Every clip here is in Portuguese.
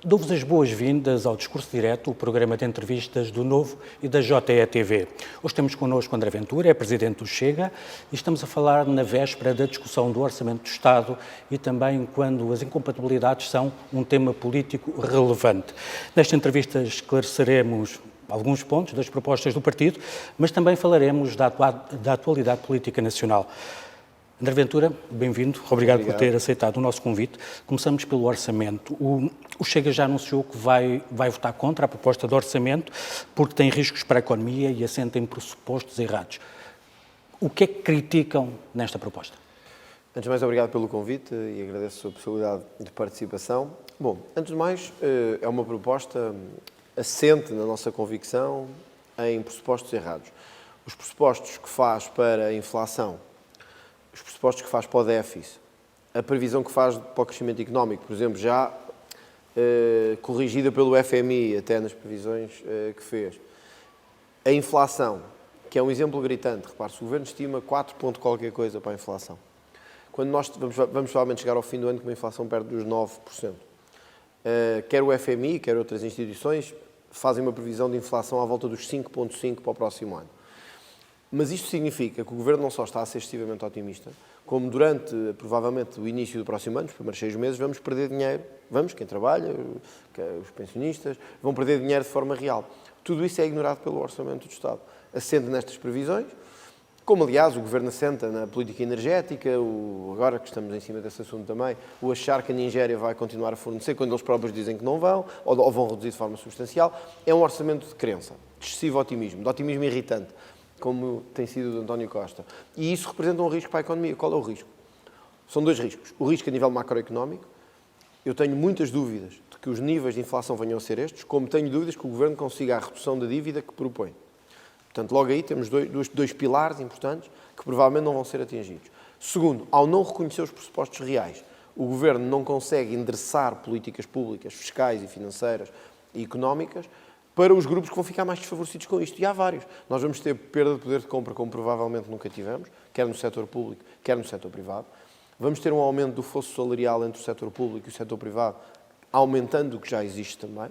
Dou-vos as boas-vindas ao Discurso Direto, o programa de entrevistas do Novo e da JETV. Hoje temos connosco André Ventura, é Presidente do Chega, e estamos a falar na véspera da discussão do Orçamento do Estado e também quando as incompatibilidades são um tema político relevante. Nesta entrevista esclareceremos alguns pontos das propostas do partido, mas também falaremos da atualidade política nacional. André Ventura, bem-vindo. Obrigado por ter aceitado o nosso convite. Começamos pelo orçamento. O Chega já anunciou que vai votar contra a proposta de orçamento porque tem riscos para a economia e assenta em pressupostos errados. O que é que criticam nesta proposta? Antes de mais, obrigado pelo convite e agradeço a possibilidade de participação. Bom, antes de mais, é uma proposta assente na nossa convicção em pressupostos errados. Os pressupostos que faz para a inflação, os pressupostos que faz para o déficit, a previsão que faz para o crescimento económico, por exemplo, já corrigida pelo FMI, até nas previsões que fez. A inflação, que é um exemplo gritante. Repare-se, o Governo estima 4 ponto qualquer coisa para a inflação. Quando nós vamos provavelmente chegar ao fim do ano com uma inflação perto dos 9%. Quer o FMI, quer outras instituições, fazem uma previsão de inflação à volta dos 5,5% para o próximo ano. Mas isto significa que o Governo não só está a ser excessivamente otimista, como durante, provavelmente, o início do próximo ano, os primeiros 6 meses, vamos perder dinheiro. Vamos, quem trabalha, os pensionistas, vão perder dinheiro de forma real. Tudo isso é ignorado pelo Orçamento do Estado. Assenta nestas previsões, como, aliás, o Governo assenta na política energética, agora que estamos em cima desse assunto também, o achar que a Nigéria vai continuar a fornecer, quando eles próprios dizem que não vão, ou vão reduzir de forma substancial. É um orçamento de crença, de excessivo otimismo, de otimismo irritante, como tem sido o de António Costa. E isso representa um risco para a economia. Qual é o risco? São 2 riscos. O risco a nível macroeconómico. Eu tenho muitas dúvidas de que os níveis de inflação venham a ser estes, como tenho dúvidas que o Governo consiga a redução da dívida que propõe. Portanto, logo aí temos dois pilares importantes que provavelmente não vão ser atingidos. Segundo, ao não reconhecer os pressupostos reais, o Governo não consegue endereçar políticas públicas, fiscais e financeiras e económicas para os grupos que vão ficar mais desfavorecidos com isto. E há vários. Nós vamos ter perda de poder de compra, como provavelmente nunca tivemos, quer no setor público, quer no setor privado. Vamos ter um aumento do fosso salarial entre o setor público e o setor privado, aumentando o que já existe também.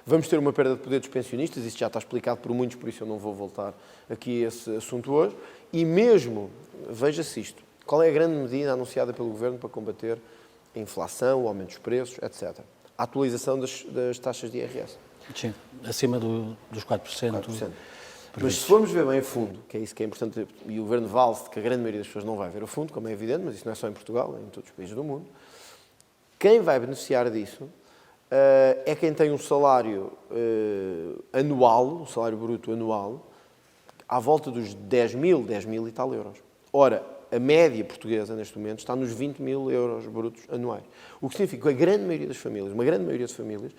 Vamos ter uma perda de poder dos pensionistas, isso já está explicado por muitos, por isso eu não vou voltar aqui a esse assunto hoje. E mesmo, veja-se isto, qual é a grande medida anunciada pelo Governo para combater a inflação, o aumento dos preços, etc. A atualização das taxas de IRS. Sim, acima dos 4%. 4%. Mas se formos ver bem a fundo, que é isso que é importante, e o Governo vale-se que a grande maioria das pessoas não vai ver a fundo, como é evidente, mas isso não é só em Portugal, é em todos os países do mundo, quem vai beneficiar disso é quem tem um salário anual, um salário bruto anual, à volta dos 10 mil e tal euros. Ora, a média portuguesa, neste momento, está nos 20 mil euros brutos anuais. O que significa que a grande maioria das famílias, uma grande maioria das famílias,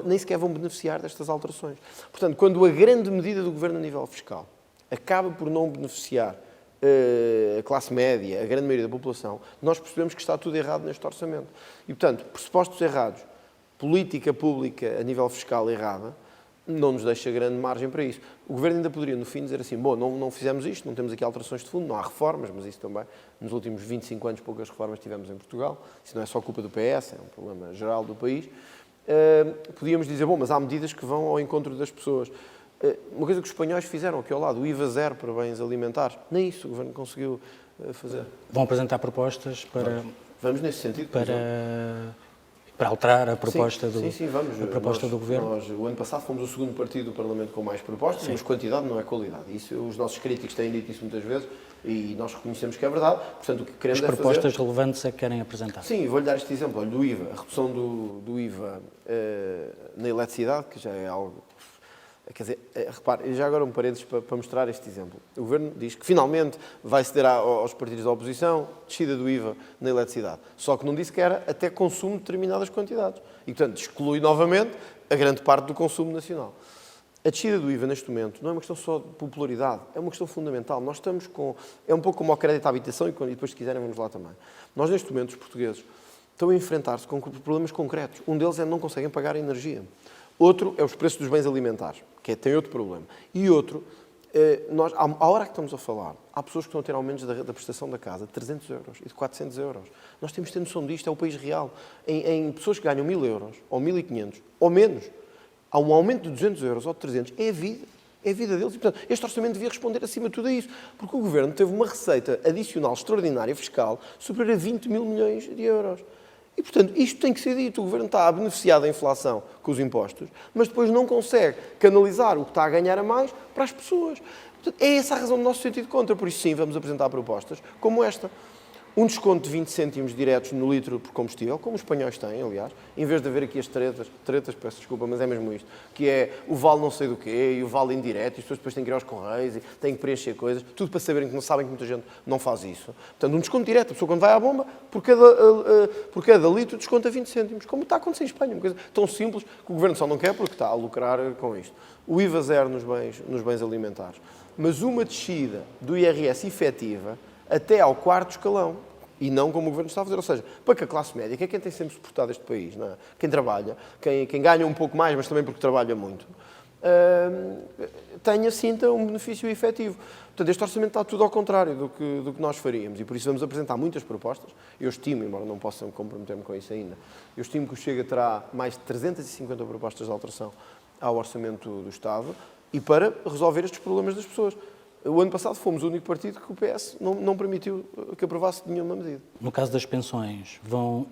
nem sequer vão beneficiar destas alterações. Portanto, quando a grande medida do Governo a nível fiscal acaba por não beneficiar a classe média, a grande maioria da população, nós percebemos que está tudo errado neste orçamento. E, portanto, pressupostos errados, política pública a nível fiscal errada, não nos deixa grande margem para isso. O Governo ainda poderia, no fim, dizer assim, bom, não fizemos isto, não temos aqui alterações de fundo, não há reformas, mas isso também, nos últimos 25 anos, poucas reformas tivemos em Portugal. Isso não é só culpa do PS, é um problema geral do país. Podíamos dizer, bom, mas há medidas que vão ao encontro das pessoas. Uma coisa que os espanhóis fizeram aqui ao lado, o IVA zero para bens alimentares, nem isso o Governo conseguiu fazer. Vão apresentar propostas para... Vamos nesse sentido. Para alterar a proposta, vamos. A proposta do Governo? Nós, o ano passado, fomos o segundo partido do Parlamento com mais propostas, mas quantidade não é qualidade. Isso, os nossos críticos têm dito isso muitas vezes e nós reconhecemos que é verdade. Portanto, o que queremos As propostas relevantes é que querem apresentar? Sim, vou-lhe dar este exemplo. Olha, do IVA, a redução do IVA na eletricidade, que já é algo... Quer dizer, repare, já agora um parênteses para mostrar este exemplo. O Governo diz que finalmente vai ceder aos partidos da oposição descida do IVA na eletricidade. Só que não disse que era até consumo de determinadas quantidades. E, portanto, exclui novamente a grande parte do consumo nacional. A descida do IVA neste momento não é uma questão só de popularidade, é uma questão fundamental. Nós estamos com... É um pouco como o crédito à habitação e depois, se quiserem, vamos lá também. Nós, neste momento, os portugueses estão a enfrentar-se com problemas concretos. Um deles é que não conseguem pagar a energia. Outro é os preços dos bens alimentares, que tem outro problema. E outro à hora que estamos a falar, há pessoas que estão a ter aumentos da prestação da casa de 300 euros e de 400 euros. Nós temos de ter noção disto, é o país real. Em pessoas que ganham 1.000 euros, ou 1.500, ou menos, há um aumento de 200 euros ou de 300, é a vida. É a vida deles. E, portanto, este orçamento devia responder acima de tudo a isso. Porque o Governo teve uma receita adicional extraordinária fiscal superior a 20 mil milhões de euros. E, portanto, isto tem que ser dito. O Governo está a beneficiar da inflação com os impostos, mas depois não consegue canalizar o que está a ganhar a mais para as pessoas. Portanto, é essa a razão do nosso sentido de contra. Por isso, sim, vamos apresentar propostas como esta. Um desconto de 20 cêntimos diretos no litro por combustível, como os espanhóis têm, aliás, em vez de haver aqui as tretas, peço desculpa, mas é mesmo isto, que é o vale não sei do quê, e o vale indireto, e as pessoas depois têm que ir aos correios, e têm que preencher coisas, tudo para saberem que não sabem que muita gente não faz isso. Portanto, um desconto direto, a pessoa quando vai à bomba, por cada litro desconta 20 cêntimos, como está a acontecer em Espanha, uma coisa tão simples que o Governo só não quer porque está a lucrar com isto. O IVA zero nos bens alimentares. Mas uma descida do IRS efetiva até ao quarto escalão. E não como o Governo está a fazer. Ou seja, para que a classe média, que é quem tem sempre suportado este país, não é? Quem trabalha, quem ganha um pouco mais, mas também porque trabalha muito, tenha, sinta um benefício efetivo. Portanto, este orçamento está tudo ao contrário do que nós faríamos. E por isso vamos apresentar muitas propostas. Eu estimo, embora não possa comprometer-me com isso ainda, eu estimo que o Chega terá mais de 350 propostas de alteração ao orçamento do Estado e para resolver estes problemas das pessoas. O ano passado fomos o único partido que o PS não permitiu que aprovasse nenhuma medida. No caso das pensões, vão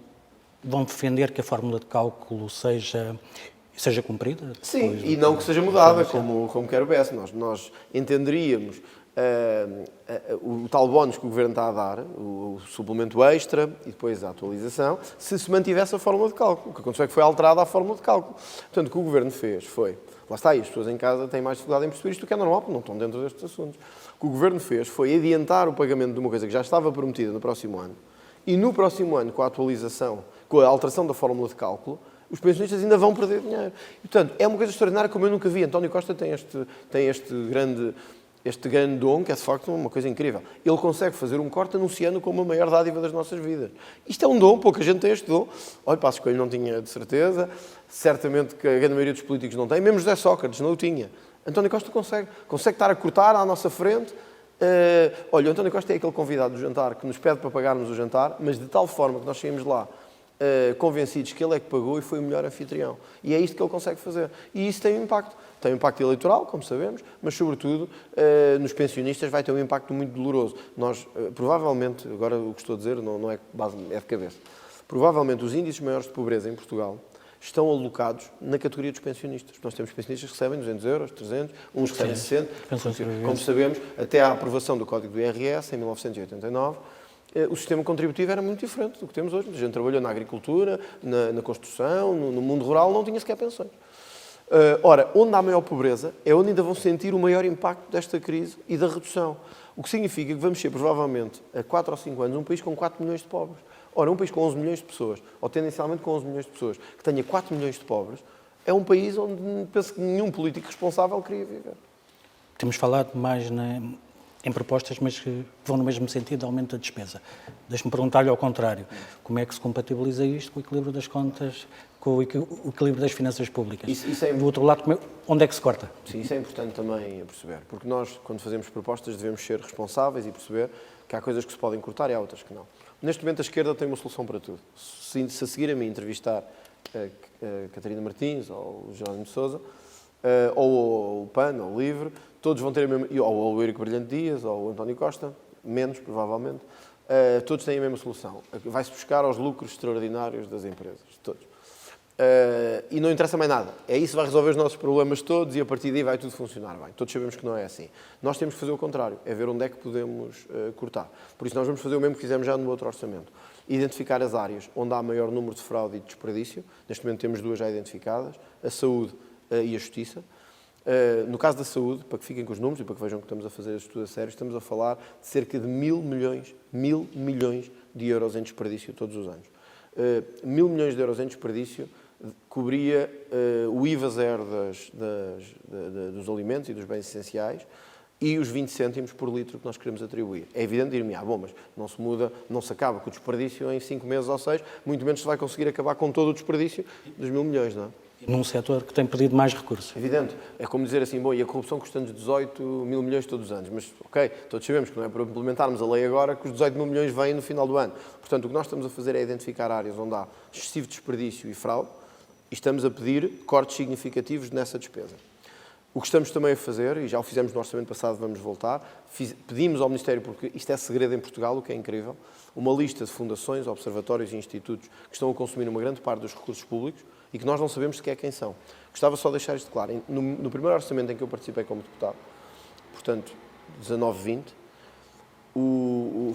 defender que a fórmula de cálculo seja cumprida? Sim, e não que seja mudada, como quer o PS. Nós entenderíamos o tal bónus que o Governo está a dar, o suplemento extra e depois a atualização, se mantivesse a fórmula de cálculo. O que aconteceu é que foi alterada a fórmula de cálculo. Portanto, o que o Governo fez foi... Lá está, e as pessoas em casa têm mais dificuldade em perceber isto, o que é normal, porque não estão dentro destes assuntos. O que o Governo fez foi adiantar o pagamento de uma coisa que já estava prometida no próximo ano, e no próximo ano, com a atualização, com a alteração da fórmula de cálculo, os pensionistas ainda vão perder dinheiro. E, portanto, é uma coisa extraordinária como eu nunca vi. António Costa tem este grande dom, que é de facto uma coisa incrível. Ele consegue fazer um corte anunciando como a maior dádiva das nossas vidas. Isto é um dom, pouca gente tem este dom. Olha, Passos Coelho não tinha de certeza, certamente que a grande maioria dos políticos não tem, mesmo José Sócrates não o tinha. António Costa consegue estar a cortar à nossa frente. Olha, o António Costa é aquele convidado do jantar que nos pede para pagarmos o jantar, mas de tal forma que nós saímos de lá convencidos que ele é que pagou e foi o melhor anfitrião. E é isto que ele consegue fazer. E isso tem um impacto. Tem um impacto eleitoral, como sabemos, mas, sobretudo, nos pensionistas vai ter um impacto muito doloroso. Nós, provavelmente, agora o que estou a dizer não é base, é de cabeça, provavelmente os índices maiores de pobreza em Portugal estão alocados na categoria dos pensionistas. Nós temos pensionistas que recebem 200 euros, 300, uns recebem 60. Como sabemos, até à aprovação do Código do IRS, em 1989, o sistema contributivo era muito diferente do que temos hoje. A gente trabalhou na agricultura, na construção, no mundo rural, não tinha sequer pensões. Ora, onde há maior pobreza é onde ainda vão sentir o maior impacto desta crise e da redução. O que significa que vamos ser, provavelmente, a 4 ou 5 anos, um país com 4 milhões de pobres. Ora, um país com 11 milhões de pessoas, ou tendencialmente com 11 milhões de pessoas, que tenha 4 milhões de pobres, é um país onde penso que nenhum político responsável queria viver. Temos falado mais em propostas, mas que vão no mesmo sentido de aumento da despesa. Deixe-me perguntar-lhe ao contrário. Como é que se compatibiliza isto com o equilíbrio das contas, com o equilíbrio das finanças públicas? Isso é... Do outro lado, onde é que se corta? Sim, isso é importante também a perceber, porque nós, quando fazemos propostas, devemos ser responsáveis e perceber que há coisas que se podem cortar e há outras que não. Neste momento, a esquerda tem uma solução para tudo. Se a seguir a mim entrevistar a Catarina Martins ou o Jerónimo de Sousa, ou o PAN, ou o LIVRE, todos vão ter a mesma... Ou o Eurico Brilhante Dias, ou o António Costa, menos, provavelmente, todos têm a mesma solução. Vai-se buscar aos lucros extraordinários das empresas, todos. E não interessa mais nada. É isso que vai resolver os nossos problemas todos e a partir daí vai tudo funcionar bem. Todos sabemos que não é assim. Nós temos que fazer o contrário, é ver onde é que podemos cortar. Por isso nós vamos fazer o mesmo que fizemos já no outro orçamento. Identificar as áreas onde há maior número de fraude e de desperdício. Neste momento temos 2 já identificadas, a saúde e a justiça. No caso da saúde, para que fiquem com os números e para que vejam que estamos a fazer este estudo a sério, estamos a falar de cerca de 1.000 milhões de euros em desperdício todos os anos. 1.000 milhões de euros em desperdício cobria o IVA zero dos alimentos e dos bens essenciais e os 20 cêntimos por litro que nós queremos atribuir. É evidente dir-me, bom, mas não se muda, não se acaba com o desperdício em 5 meses ou 6, muito menos se vai conseguir acabar com todo o desperdício dos 1.000 milhões, não é? E num setor que tem pedido mais recursos. Evidente. É como dizer assim, bom, e a corrupção custa-nos 18 mil milhões todos os anos. Mas, ok, todos sabemos que não é para implementarmos a lei agora que os 18 mil milhões vêm no final do ano. Portanto, o que nós estamos a fazer é identificar áreas onde há excessivo desperdício e fraude e estamos a pedir cortes significativos nessa despesa. O que estamos também a fazer, e já o fizemos no orçamento passado, vamos voltar, pedimos ao Ministério, porque isto é segredo em Portugal, o que é incrível, uma lista de fundações, observatórios e institutos que estão a consumir uma grande parte dos recursos públicos e que nós não sabemos sequer quem são. Gostava só de deixar isto claro. No primeiro orçamento em que eu participei como deputado, portanto, 19-20,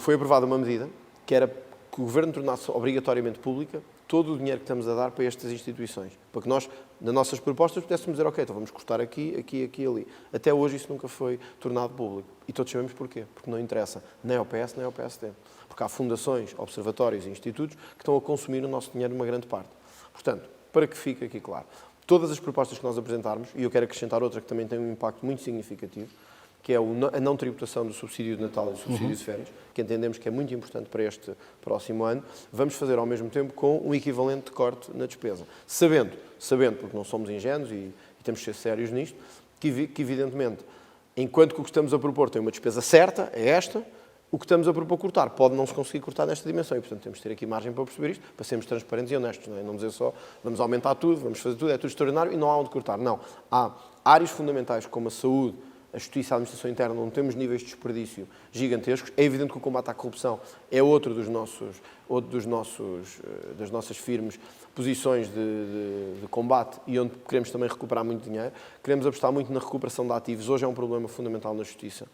foi aprovada uma medida que era que o Governo tornasse obrigatoriamente pública todo o dinheiro que estamos a dar para estas instituições. Para que nós, nas nossas propostas, pudéssemos dizer, ok, então vamos cortar aqui, aqui, aqui e ali. Até hoje isso nunca foi tornado público. E todos sabemos porquê. Porque não interessa nem ao PS, nem ao PSD. Porque há fundações, observatórios e institutos que estão a consumir o nosso dinheiro uma grande parte. Portanto, para que fique aqui claro, todas as propostas que nós apresentarmos, e eu quero acrescentar outra que também tem um impacto muito significativo, que é a não tributação do subsídio de Natal e do subsídio de férias, que entendemos que é muito importante para este próximo ano, vamos fazer ao mesmo tempo com um equivalente de corte na despesa. Sabendo, porque não somos ingênuos e temos que ser sérios nisto, que evidentemente, enquanto que o que estamos a propor tem uma despesa certa, é esta, o que estamos a propor cortar pode não se conseguir cortar nesta dimensão e, portanto, temos de ter aqui margem para perceber isto, para sermos transparentes e honestos, não é? Não dizer só, vamos aumentar tudo, vamos fazer tudo, é tudo extraordinário e não há onde cortar. Não. Há áreas fundamentais como a saúde, a justiça e a administração interna, onde temos níveis de desperdício gigantescos. É evidente que o combate à corrupção é outro das nossas firmes posições de combate e onde queremos também recuperar muito dinheiro. Queremos apostar muito na recuperação de ativos. Hoje é um problema fundamental na justiça.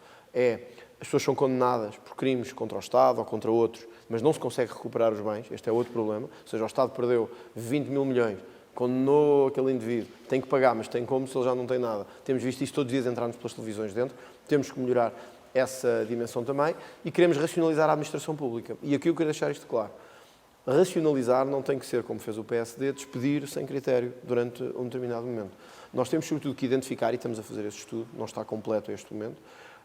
As pessoas são condenadas por crimes contra o Estado ou contra outros, mas não se consegue recuperar os bens. Este é outro problema. Ou seja, o Estado perdeu 20 mil milhões, condenou aquele indivíduo, tem que pagar, mas tem como se ele já não tem nada. Temos visto isso todos os dias entrar-nos pelas televisões dentro. Temos que melhorar essa dimensão também e queremos racionalizar a administração pública. E aqui eu quero deixar isto claro. Racionalizar não tem que ser, como fez o PSD, despedir sem critério durante um determinado momento. Nós temos, sobretudo, que identificar, e estamos a fazer esse estudo, não está completo a este momento,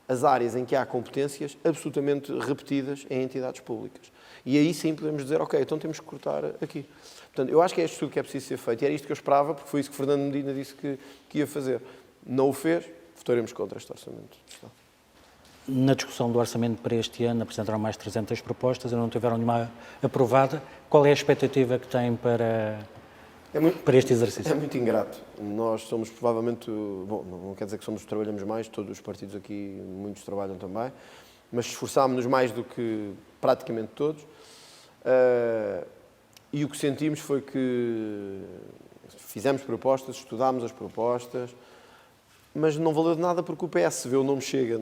as áreas em que há competências absolutamente repetidas em entidades públicas. E aí sim podemos dizer, ok, então temos que cortar aqui. Portanto, eu acho que é este estudo que é preciso ser feito. E era isto que eu esperava, porque foi isso que Fernando Medina disse que ia fazer. Não o fez, votaremos contra este orçamento. Na discussão do orçamento para este ano apresentaram mais de 300 propostas e não tiveram nenhuma aprovada. Qual é a expectativa que têm para este exercício? É muito ingrato. Nós somos provavelmente... Bom, não quer dizer que trabalhamos mais, todos os partidos aqui, muitos trabalham também, mas esforçámos-nos mais do que praticamente todos. E o que sentimos foi que fizemos propostas, estudámos as propostas, mas não valeu de nada porque o PS vê o nome Chega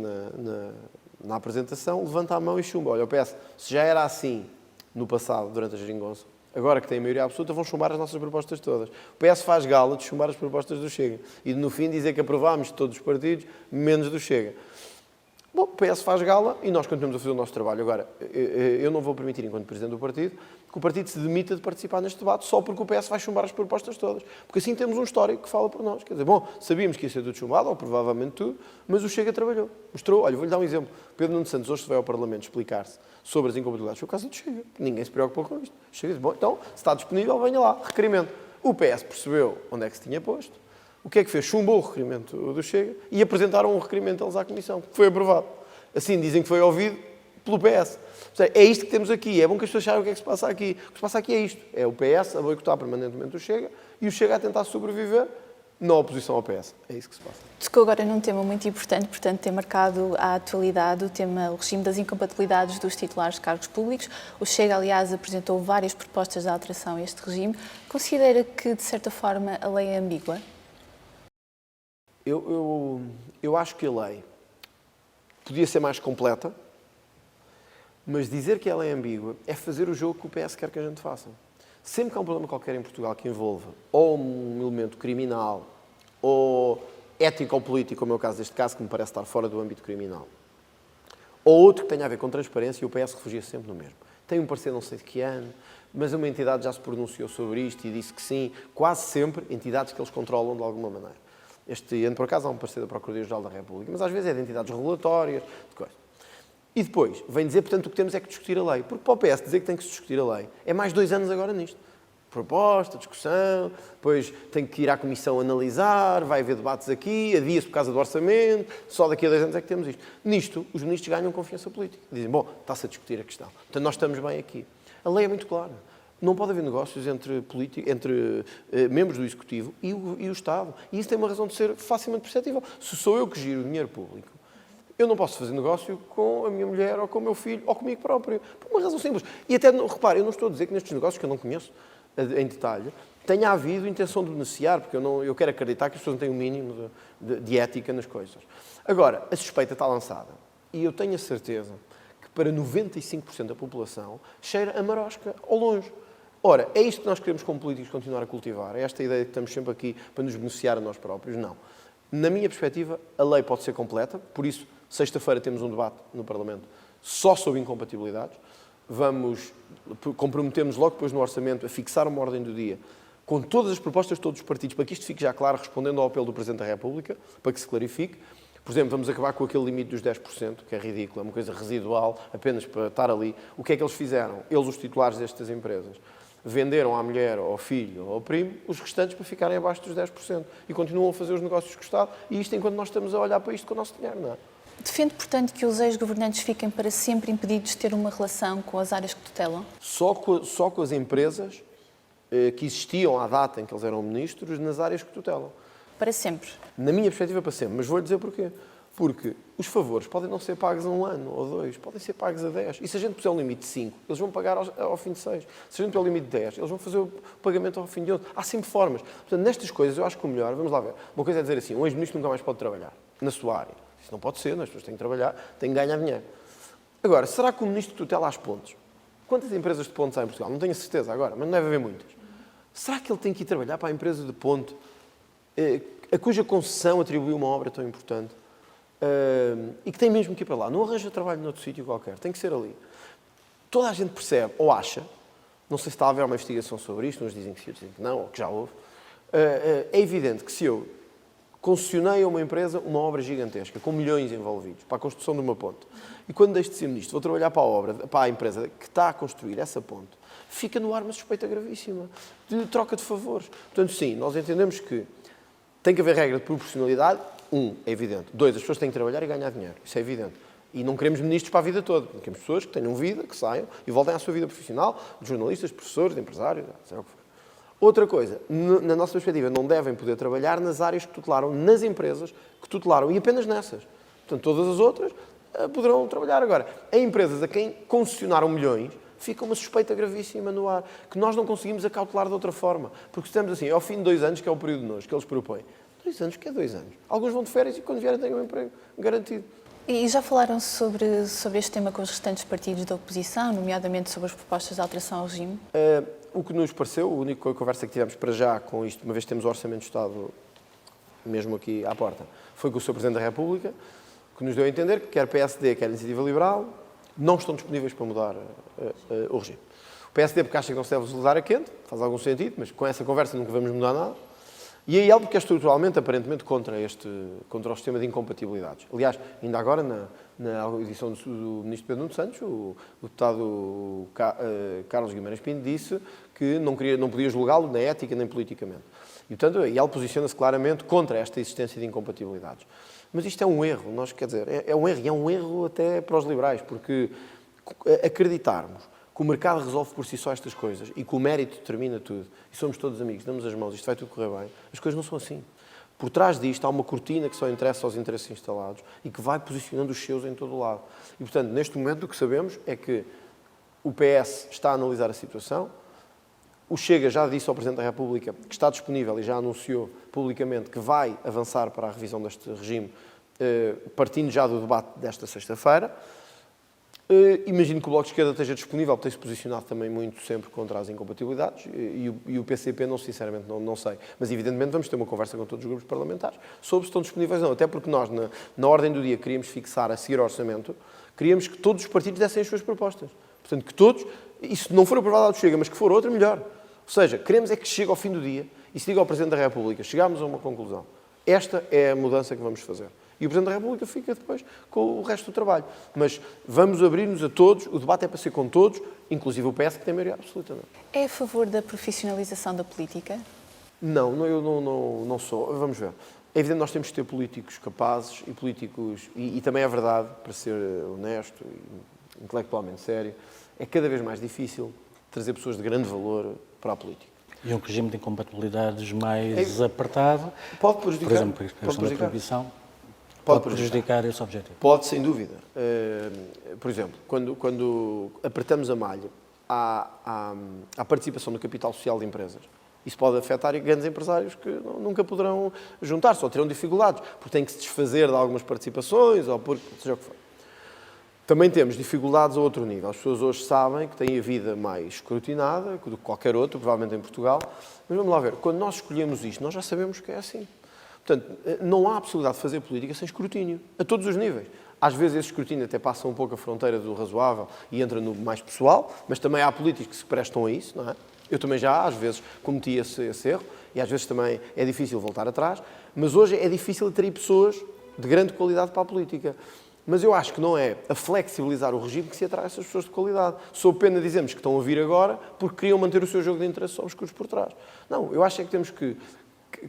na apresentação, levanta a mão e chumba. Olha, o PS, se já era assim no passado, durante a geringonça, agora que tem a maioria absoluta, vão chumbar as nossas propostas todas. O PS faz gala de chumbar as propostas do Chega e, no fim, dizer que aprovámos de todos os partidos, menos do Chega. Bom, o PS faz gala e nós continuamos a fazer o nosso trabalho. Agora, eu não vou permitir, enquanto Presidente do Partido, que o Partido se demita de participar neste debate só porque o PS vai chumbar as propostas todas. Porque assim temos um histórico que fala por nós. Quer dizer, bom, sabíamos que ia ser tudo chumbado, ou provavelmente tudo, mas o Chega trabalhou. Mostrou, olha, vou-lhe dar um exemplo. Pedro Nuno Santos hoje se vai ao Parlamento explicar-se sobre as incompatibilidades. Foi o caso do Chega. Ninguém se preocupou com isto. Chega diz, bom, então, se está disponível, venha lá, requerimento. O PS percebeu onde é que se tinha posto. O que é que fez? Chumbou o requerimento do Chega e apresentaram um requerimento eles à Comissão, que foi aprovado. Assim dizem que foi ouvido pelo PS. É isto que temos aqui. É bom que as pessoas saibam o que é que se passa aqui. O que se passa aqui é isto. É o PS a boicotar permanentemente o Chega e o Chega a tentar sobreviver na oposição ao PS. É isso que se passa. Tocou agora num tema muito importante, portanto, tem marcado a atualidade, o regime das incompatibilidades dos titulares de cargos públicos. O Chega, aliás, apresentou várias propostas de alteração a este regime. Considera que, de certa forma, a lei é ambígua? Eu acho que a lei podia ser mais completa, mas dizer que ela é ambígua é fazer o jogo que o PS quer que a gente faça. Sempre que há um problema qualquer em Portugal que envolva ou um elemento criminal ou ético ou político, como é o caso deste caso, que me parece estar fora do âmbito criminal, ou outro que tenha a ver com transparência, o PS refugia sempre no mesmo. Tem um parecer não sei de que ano, mas uma entidade já se pronunciou sobre isto e disse que sim. Quase sempre entidades que eles controlam de alguma maneira. Este ano, por acaso, há um parecer da Procuradoria-Geral da República, mas às vezes é de entidades regulatórias, de coisa. E depois, vem dizer, portanto, o que temos é que discutir a lei. Porque para o PS dizer que tem que se discutir a lei é mais 2 anos agora nisto. proposta, discussão, depois tem que ir à Comissão analisar, vai haver debates aqui, adia-se por causa do orçamento, só daqui a 2 anos é que temos isto. Nisto, os ministros ganham confiança política. Dizem, bom, está-se a discutir a questão. Portanto, nós estamos bem aqui. A lei é muito clara. Não pode haver negócios entre membros do Executivo e o Estado. E isso tem uma razão de ser facilmente perceptível. Se sou eu que giro o dinheiro público, eu não posso fazer negócio com a minha mulher, ou com o meu filho, ou comigo próprio. Por uma razão simples. E até, repare, eu não estou a dizer que nestes negócios, que eu não conheço em detalhe, tenha havido intenção de beneficiar, porque eu quero acreditar que as pessoas não têm o mínimo de ética nas coisas. Agora, a suspeita está lançada. E eu tenho a certeza que para 95% da população cheira a marosca ao longe. Ora, é isto que nós queremos como políticos continuar a cultivar? É esta ideia que estamos sempre aqui para nos beneficiar a nós próprios? Não. Na minha perspectiva, a lei pode ser completa, por isso, sexta-feira temos um debate no Parlamento só sobre incompatibilidades. Comprometemos logo depois no Orçamento a fixar uma ordem do dia com todas as propostas de todos os partidos, para que isto fique já claro, respondendo ao apelo do Presidente da República, para que se clarifique. Por exemplo, vamos acabar com aquele limite dos 10%, que é ridículo, é uma coisa residual, apenas para estar ali. O que é que eles fizeram? Eles, os titulares destas empresas, venderam à mulher, ao filho ou ao primo os restantes para ficarem abaixo dos 10%. E continuam a fazer os negócios com o Estado. E isto enquanto nós estamos a olhar para isto com o nosso dinheiro, não é? Defende, portanto, que os ex-governantes fiquem para sempre impedidos de ter uma relação com as áreas que tutelam? Só com as empresas que existiam à data em que eles eram ministros nas áreas que tutelam. Para sempre? Na minha perspectiva, para sempre. Mas vou-lhe dizer porquê. Porque os favores podem não ser pagos a 1 ano ou 2, podem ser pagos a 10. E se a gente puser um limite de 5, eles vão pagar ao fim de 6. Se a gente puser o limite de 10, eles vão fazer o pagamento ao fim de 11. Há sempre formas. Portanto, nestas coisas, eu acho que o melhor, vamos lá ver, uma coisa é dizer assim, um ex-ministro nunca mais pode trabalhar na sua área. Isso não pode ser, as pessoas têm que trabalhar, têm que ganhar dinheiro. Agora, será que o ministro tutela as pontes? Quantas empresas de pontes há em Portugal? Não tenho a certeza agora, mas não deve haver muitas. Será que ele tem que ir trabalhar para a empresa de ponte a cuja concessão atribuiu uma obra tão importante e que tem mesmo que ir para lá? Não arranja trabalho noutro sítio qualquer, tem que ser ali. Toda a gente percebe, ou acha, não sei se está a haver uma investigação sobre isto, uns dizem que sim, outros dizem que não, ou que já houve, é evidente que se eu concessionei a uma empresa uma obra gigantesca, com milhões envolvidos, para a construção de uma ponte, e quando deixo de ser ministro, vou trabalhar para a empresa que está a construir essa ponte, fica no ar uma suspeita gravíssima de troca de favores. Portanto, sim, nós entendemos que tem que haver regra de proporcionalidade. É evidente. 2, as pessoas têm que trabalhar e ganhar dinheiro. Isso é evidente. E não queremos ministros para a vida toda. Queremos pessoas que tenham vida, que saiam e voltem à sua vida profissional, de jornalistas, de professores, de empresários, seja o que for. Outra coisa, na nossa perspectiva, não devem poder trabalhar nas áreas que tutelaram, nas empresas que tutelaram, e apenas nessas. Portanto, todas as outras poderão trabalhar. Agora, em empresas a quem concessionaram milhões, fica uma suspeita gravíssima no ar, que nós não conseguimos acautelar de outra forma. Porque estamos assim, ao fim de 2 anos, que é o período de nós, que eles propõem. 2 anos, que é 2 anos? Alguns vão de férias e quando vierem têm um emprego garantido. E já falaram sobre este tema com os restantes partidos da oposição, nomeadamente sobre as propostas de alteração ao regime? O que nos pareceu, a única conversa que tivemos para já com isto, uma vez que temos o Orçamento de Estado mesmo aqui à porta, foi com o Sr. Presidente da República, que nos deu a entender que quer PSD, quer Iniciativa Liberal, não estão disponíveis para mudar o regime. O PSD porque acha que não se deve utilizar a quente, faz algum sentido, mas com essa conversa nunca vamos mudar nada. E a IEL porque é estruturalmente, aparentemente, contra o sistema de incompatibilidades. Aliás, ainda agora, na audição do Ministro Pedro Nuno Santos, o deputado Carlos Guimarães Pinto disse que não podia julgá-lo nem ética nem politicamente. E, portanto, a IEL posiciona-se claramente contra esta existência de incompatibilidades. Mas isto é um erro, quer dizer, é um erro, e é um erro até para os liberais, porque acreditarmos que o mercado resolve por si só estas coisas e que o mérito determina tudo, e somos todos amigos, damos as mãos, isto vai tudo correr bem, as coisas não são assim. Por trás disto há uma cortina que só interessa aos interesses instalados e que vai posicionando os seus em todo o lado. E, portanto, neste momento o que sabemos é que o PS está a analisar a situação, o Chega já disse ao Presidente da República que está disponível e já anunciou publicamente que vai avançar para a revisão deste regime, partindo já do debate desta sexta-feira. Imagino que o Bloco de Esquerda esteja disponível, tem-se posicionado também muito sempre contra as incompatibilidades, e o PCP, sinceramente, não sei. Mas, evidentemente, vamos ter uma conversa com todos os grupos parlamentares sobre se estão disponíveis ou não. Até porque nós, na ordem do dia, queríamos fixar, a seguir ao orçamento, queríamos que todos os partidos dessem as suas propostas. Portanto, que todos, e se não for aprovado ao Chega, mas que for outra, melhor. Ou seja, queremos é que chegue ao fim do dia e se diga ao Presidente da República, chegámos a uma conclusão. Esta é a mudança que vamos fazer. E o Presidente da República fica depois com o resto do trabalho. Mas vamos abrir-nos a todos, o debate é para ser com todos, inclusive o PS, que tem maioria absoluta. Não. É a favor da profissionalização da política? Não, eu não sou. Vamos ver. É evidente que nós temos que ter políticos capazes e políticos... E também é verdade, para ser honesto e intelectualmente sério, é cada vez mais difícil trazer pessoas de grande valor para a política. E um regime de incompatibilidades mais apertado, Pode prejudicar. por exemplo, a questão da proibição, Pode prejudicar esse objetivo. Pode, sem dúvida. Por exemplo, quando apertamos a malha à participação no capital social de empresas, isso pode afetar grandes empresários que nunca poderão juntar-se ou terão dificuldades, porque têm que se desfazer de algumas participações ou porque seja o que for. Também temos dificuldades a outro nível. As pessoas hoje sabem que têm a vida mais escrutinada do que qualquer outro, provavelmente em Portugal. Mas vamos lá ver, quando nós escolhemos isto, nós já sabemos que é assim. Portanto, não há possibilidade de fazer política sem escrutínio, a todos os níveis. Às vezes esse escrutínio até passa um pouco a fronteira do razoável e entra no mais pessoal, mas também há políticos que se prestam a isso, não é? Eu também já, às vezes, cometi esse erro e às vezes também é difícil voltar atrás, mas hoje é difícil atrair pessoas de grande qualidade para a política. Mas eu acho que não é a flexibilizar o regime que se atrai essas pessoas de qualidade. Sou pena dizermos que estão a vir agora porque queriam manter o seu jogo de interesses obscuros por trás. Não, eu acho é que temos que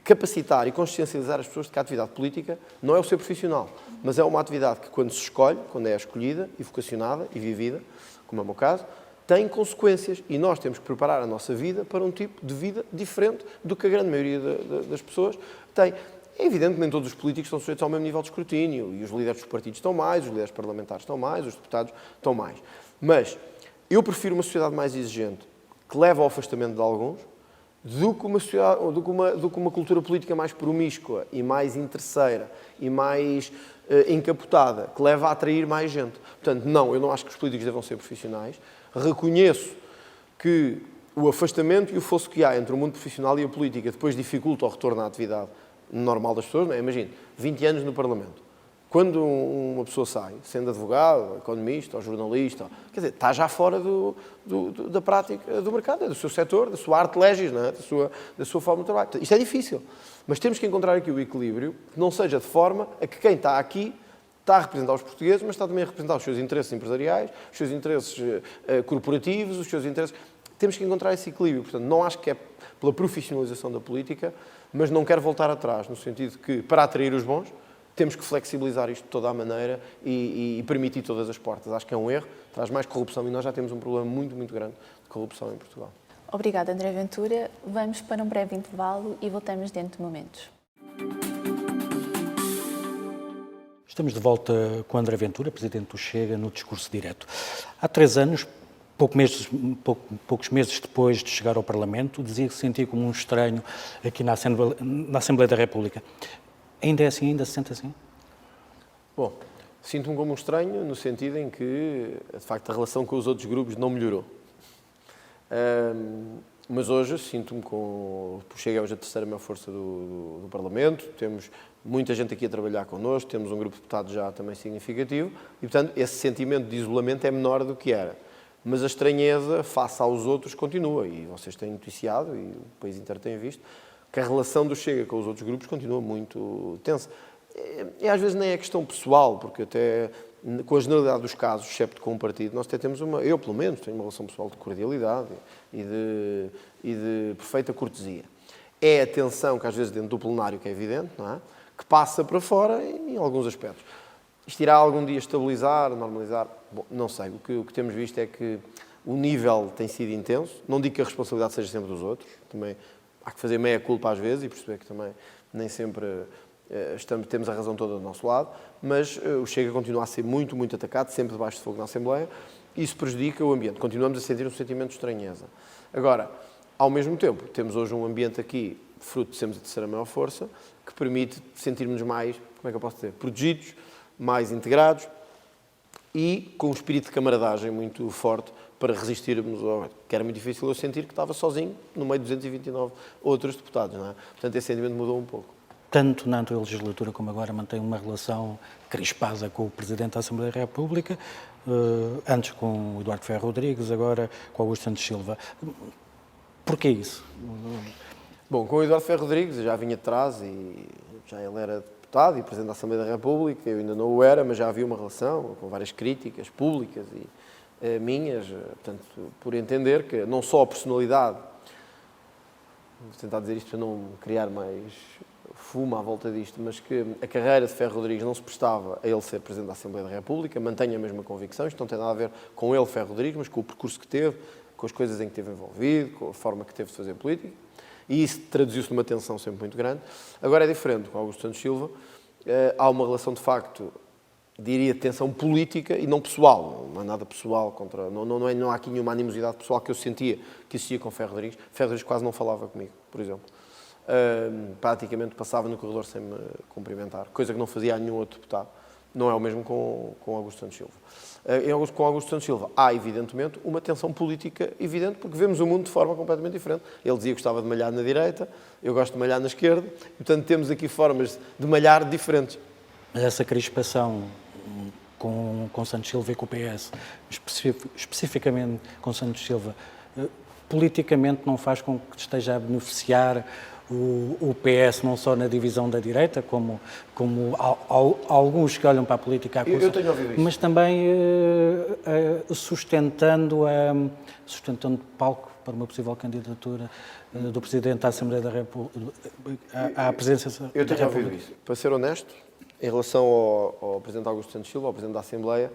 capacitar e consciencializar as pessoas de que a atividade política não é o ser profissional, mas é uma atividade que, quando se escolhe, quando é escolhida e vocacionada e vivida, como é o meu caso, tem consequências e nós temos que preparar a nossa vida para um tipo de vida diferente do que a grande maioria das pessoas tem. É evidente que nem todos os políticos estão sujeitos ao mesmo nível de escrutínio e os líderes dos partidos estão mais, os líderes parlamentares estão mais, os deputados estão mais. Mas eu prefiro uma sociedade mais exigente que leva ao afastamento de alguns do que uma cultura política mais promíscua e mais interesseira e mais encapotada, que leva a atrair mais gente. Portanto, não, eu não acho que os políticos devam ser profissionais. Reconheço que o afastamento e o fosso que há entre o mundo profissional e a política depois dificulta o retorno à atividade normal das pessoas. Não é? Imagine, 20 anos no Parlamento. Quando uma pessoa sai, sendo advogado, economista ou jornalista, quer dizer, está já fora da prática do mercado, do seu setor, da sua arte legis, não é? da sua forma de trabalho. Isto é difícil, mas temos que encontrar aqui o equilíbrio, que não seja de forma a que quem está aqui está a representar os portugueses, mas está também a representar os seus interesses empresariais, os seus interesses corporativos, os seus interesses... Temos que encontrar esse equilíbrio. Portanto, não acho que é pela profissionalização da política, mas não quero voltar atrás, no sentido que, para atrair os bons, temos que flexibilizar isto de toda a maneira e permitir todas as portas. Acho que é um erro, traz mais corrupção e nós já temos um problema muito, muito grande de corrupção em Portugal. Obrigada, André Ventura. Vamos para um breve intervalo e voltamos dentro de momentos. Estamos de volta com André Ventura, Presidente do Chega, no Discurso Direto. Há 3 anos, poucos meses depois de chegar ao Parlamento, dizia que se sentia como um estranho aqui na Assembleia da República. Ainda é assim? Ainda se sente assim? Bom, sinto-me como um estranho no sentido em que, de facto, a relação com os outros grupos não melhorou. Mas hoje sinto-me com... O Chega é hoje a terceira maior força do Parlamento, temos muita gente aqui a trabalhar connosco, temos um grupo de deputados já também significativo e, portanto, esse sentimento de isolamento é menor do que era. Mas a estranheza face aos outros continua e vocês têm noticiado e o país inteiro tem visto que a relação do Chega com os outros grupos continua muito tensa. E às vezes nem é questão pessoal, porque até com a generalidade dos casos, excepto com um partido, nós até temos eu pelo menos, tenho uma relação pessoal de cordialidade e de perfeita cortesia. É a tensão que às vezes dentro do plenário, que é evidente, não é? Que passa para fora em alguns aspectos. Isto irá algum dia estabilizar, normalizar? Bom, não sei. O que temos visto é que o nível tem sido intenso. Não digo que a responsabilidade seja sempre dos outros. Também há que fazer meia-culpa às vezes e perceber que também nem sempre temos a razão toda do nosso lado. Mas o Chega continua a ser muito, muito atacado, sempre debaixo de fogo na Assembleia. Isso prejudica o ambiente. Continuamos a sentir um sentimento de estranheza. Agora, ao mesmo tempo, temos hoje um ambiente aqui, fruto de sermos a terceira maior força, que permite sentirmos mais, como é que eu posso dizer, protegidos, mais integrados e com um espírito de camaradagem muito forte para resistirmos ao... que era muito difícil eu sentir que estava sozinho no meio de 229 outros deputados, não é? Portanto, esse sentimento mudou um pouco. Tanto na anterior legislatura como agora mantém uma relação crispada com o Presidente da Assembleia da República, antes com o Eduardo Ferro Rodrigues, agora com Augusto Santos Silva. Porquê isso? Bom, com o Eduardo Ferro Rodrigues eu já vinha de trás e já ele era deputado e Presidente da Assembleia da República, eu ainda não o era, mas já havia uma relação com várias críticas públicas e minhas, portanto, por entender que não só a personalidade, vou tentar dizer isto para não criar mais fumo à volta disto, mas que a carreira de Ferro Rodrigues não se prestava a ele ser Presidente da Assembleia da República, mantenho a mesma convicção, isto não tem nada a ver com ele, Ferro Rodrigues, mas com o percurso que teve, com as coisas em que esteve envolvido, com a forma que teve de fazer política, e isso traduziu-se numa tensão sempre muito grande. Agora é diferente, com Augusto Santos Silva, há uma relação de facto, diria, de tensão política e não pessoal, não há nada pessoal, não há aqui nenhuma animosidade pessoal que eu sentia que existia com Ferro Rodrigues. Ferro Rodrigues quase não falava comigo, por exemplo. Praticamente passava no corredor sem me cumprimentar, coisa que não fazia a nenhum outro deputado. Não é o mesmo com Augusto Santos Silva. Com Augusto Santos Silva há, evidentemente, uma tensão política evidente, porque vemos o mundo de forma completamente diferente. Ele dizia que gostava de malhar na direita, eu gosto de malhar na esquerda, e, portanto, temos aqui formas de malhar diferentes. Mas essa crispação com Santos Silva e com o PS, especificamente com Santos Silva, politicamente não faz com que esteja a beneficiar o PS não só na divisão da direita, como alguns que olham para a política à custa, eu tenho ouvido isso, mas também sustentando palco para uma possível candidatura do Presidente da Assembleia da República à presidência da República. Eu tenho ouvido isso. Para ser honesto, em relação ao Presidente Augusto Santos Silva, ao Presidente da Assembleia,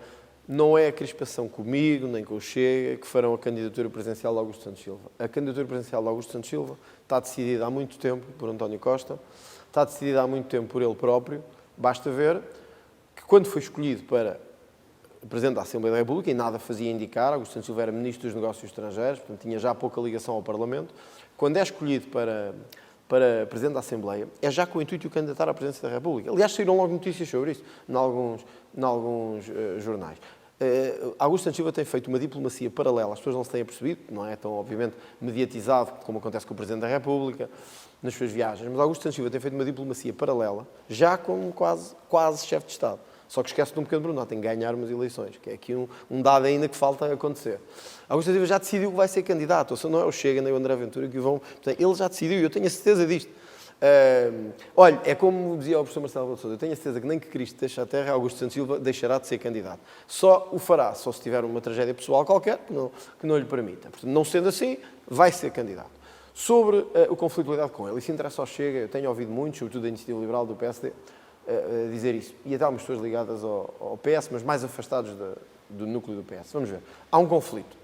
não é a crispação comigo, nem com o Chega, que farão a candidatura presidencial de Augusto Santos Silva. A candidatura presidencial de Augusto Santos Silva está decidida há muito tempo por António Costa, está decidida há muito tempo por ele próprio. Basta ver que quando foi escolhido para Presidente da Assembleia da República, e nada fazia indicar, Augusto Santos Silva era Ministro dos Negócios Estrangeiros, portanto tinha já pouca ligação ao Parlamento, quando é escolhido para Presidente da Assembleia, é já com o intuito de o candidatar à Presidência da República. Aliás, saíram logo notícias sobre isso, em alguns jornais. Augusto Santos Silva tem feito uma diplomacia paralela, as pessoas não se têm apercebido, não é tão, obviamente, mediatizado como acontece com o Presidente da República, nas suas viagens, mas Augusto Santos Silva tem feito uma diplomacia paralela, já como quase chefe de Estado. Só que esquece de um pequeno pormenor, tem que ganhar umas eleições, que é aqui um dado ainda que falta acontecer. Augusto Santos Silva já decidiu que vai ser candidato, ou seja, não é o Chega nem o André Ventura que o vão... Portanto, ele já decidiu, eu tenho a certeza disto. Olha, é como dizia o professor Marcelo Rebelo de Sousa, eu tenho a certeza que nem que Cristo deixe a terra, Augusto Santos Silva deixará de ser candidato. Só o fará, só se tiver uma tragédia pessoal qualquer que não lhe permita. Portanto, não sendo assim, vai ser candidato. Sobre o conflito de lealdade com ele, isso interessa ao Chega, eu tenho ouvido muitos, sobretudo da Iniciativa Liberal do PSD, dizer isso. E até algumas pessoas ligadas ao PS, mas mais afastados do núcleo do PS. Vamos ver. Há um conflito.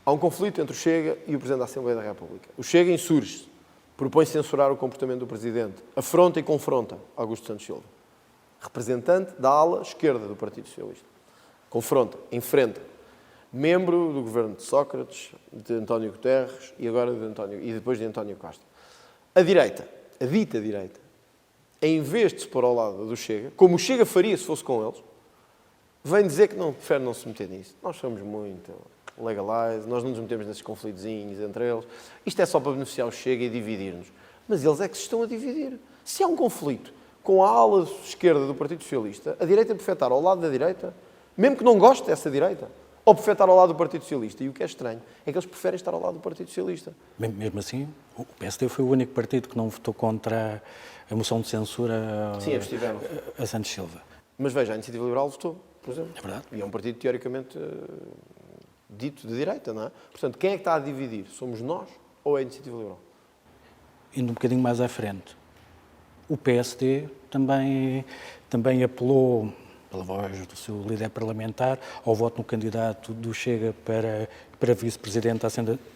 Há um conflito entre o Chega e o Presidente da Assembleia da República. O Chega insurge-se, propõe censurar o comportamento do Presidente, afronta e confronta Augusto Santos Silva, representante da ala esquerda do Partido Socialista. Confronta, enfrenta, membro do governo de Sócrates, de António Guterres e agora e depois de António Costa. A direita, a dita direita, em vez de se pôr ao lado do Chega, como o Chega faria se fosse com eles, vem dizer que prefere não se meter nisso. Nós somos muito legalize, nós não nos metemos nesses conflitozinhos entre eles. Isto é só para beneficiar o Chega e dividir-nos. Mas eles é que se estão a dividir. Se há um conflito com a ala esquerda do Partido Socialista, a direita prefere estar ao lado da direita, mesmo que não goste dessa direita, ou prefere estar ao lado do Partido Socialista. E o que é estranho é que eles preferem estar ao lado do Partido Socialista. Mesmo assim, o PSD foi o único partido que não votou contra a moção de censura a Santos Silva. Mas veja, a Iniciativa Liberal votou, por exemplo. É verdade. E é um partido teoricamente dito de direita, não é? Portanto, quem é que está a dividir? Somos nós ou é a Iniciativa Liberal? Indo um bocadinho mais à frente, o PSD também apelou, pela voz do seu líder parlamentar, ao voto no candidato do Chega para vice-presidente